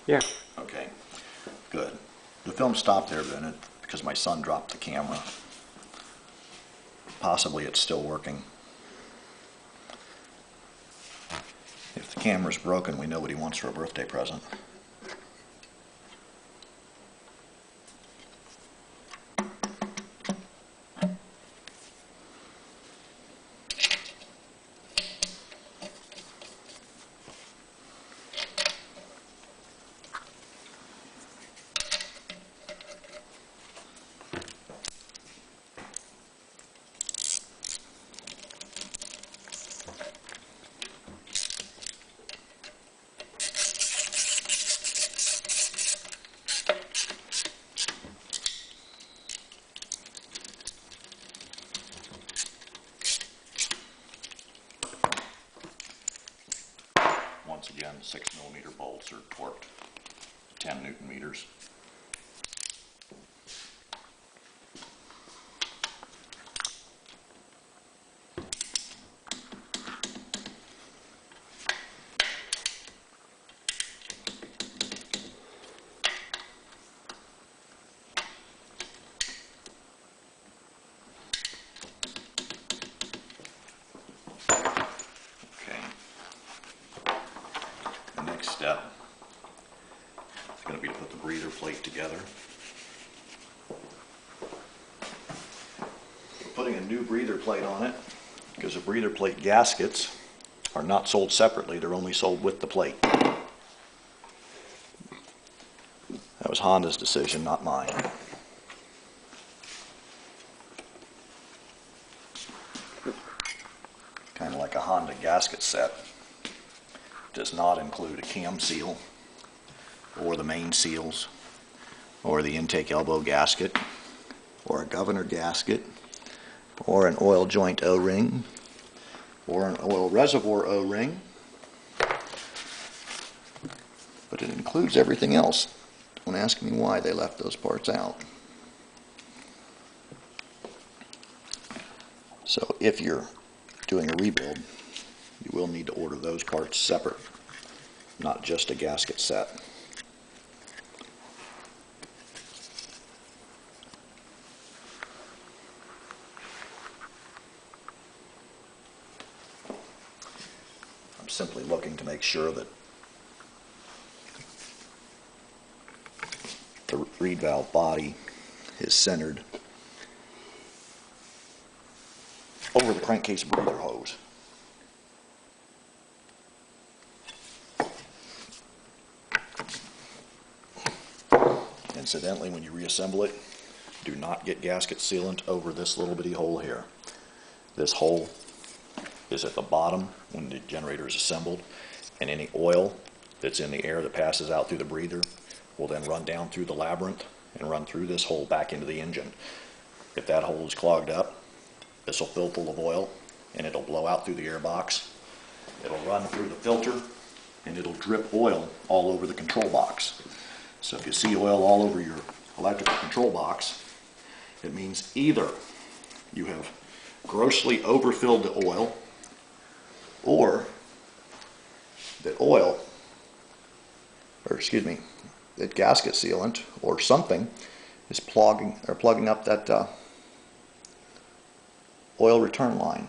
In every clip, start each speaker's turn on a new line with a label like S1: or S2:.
S1: Yeah.
S2: Okay, good. The film stopped there, Bennett, because my son dropped the camera. Possibly it's still working. If the camera's broken, we know what he wants for a birthday present. Once again, 6mm bolts are torqued 10 Newton meters. Step is going to be to put the breather plate together. We're putting a new breather plate on it because the breather plate gaskets are not sold separately, they're only sold with the plate. That was Honda's decision, not mine. Kind of like a Honda gasket set. Does not include a cam seal or the main seals or the intake elbow gasket or a governor gasket or an oil joint O-ring or an oil reservoir O-ring, but it includes everything else. Don't ask me why they left those parts out. So if you're doing a rebuild, you will need to order those parts separate, not just a gasket set. I'm simply looking to make sure that the reed valve body is centered over the crankcase breather hose. Incidentally, when you reassemble it, do not get gasket sealant over this little bitty hole here. This hole is at the bottom when the generator is assembled, and any oil that's in the air that passes out through the breather will then run down through the labyrinth and run through this hole back into the engine. If that hole is clogged up, this will fill full of oil and it'll blow out through the air box. It'll run through the filter and it'll drip oil all over the control box. So if you see oil all over your electrical control box, it means either you have grossly overfilled the oil, or that oil, or excuse me, that gasket sealant or something is plugging up that oil return line.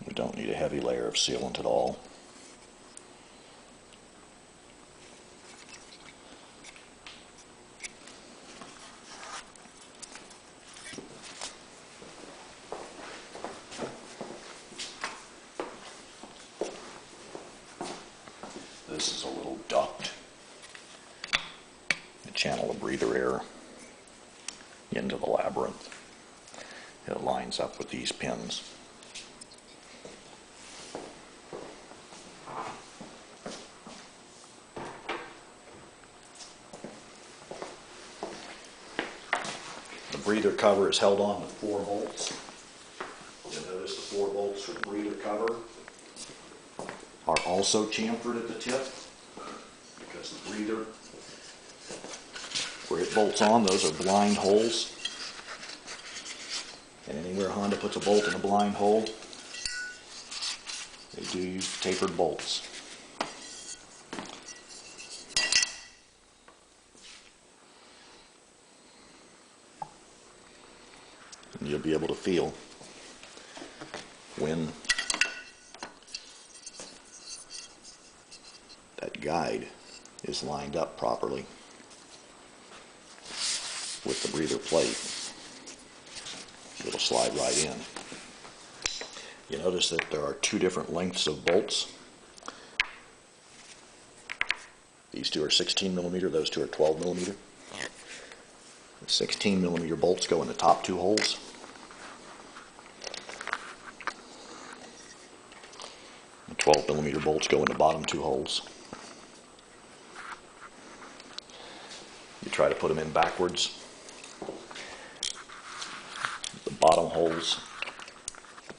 S2: We don't need a heavy layer of sealant at all. This is a little duct breather air into the labyrinth. It lines up with these pins. The breather cover is held on with 4 bolts. You'll notice the 4 bolts for the breather cover are also chamfered at the tip, because the breather, where it bolts on, those are blind holes. And anywhere Honda puts a bolt in a blind hole, they do use tapered bolts. And you'll be able to feel when that guide is lined up properly with the breather plate. It'll slide right in. You notice that there are 2 different lengths of bolts. These 2 are 16 millimeter, those 2 are 12 millimeter. The 16 millimeter bolts go in the top 2 holes. The 12 millimeter bolts go in the bottom 2 holes. You try to put them in backwards. The bottom holes,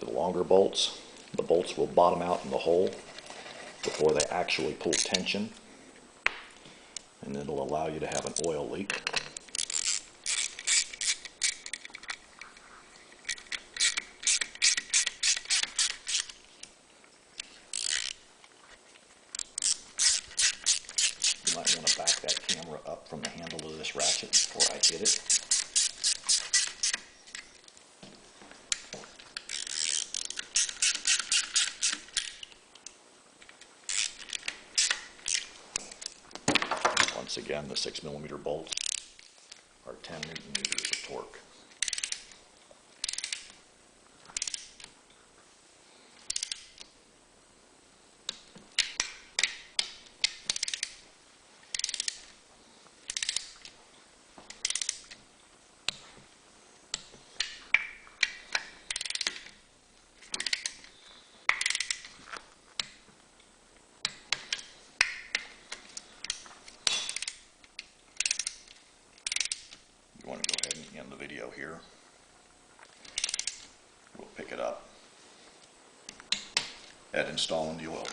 S2: the longer bolts, the bolts will bottom out in the hole before they actually pull tension, and it'll allow you to have an oil leak. You might want to back that camera up from the handle of this ratchet before I hit it. Once again, the 6 millimeter bolts are 10 Newton meters of torque. You want to go ahead and end the video here. We'll pick it up at installing the oil.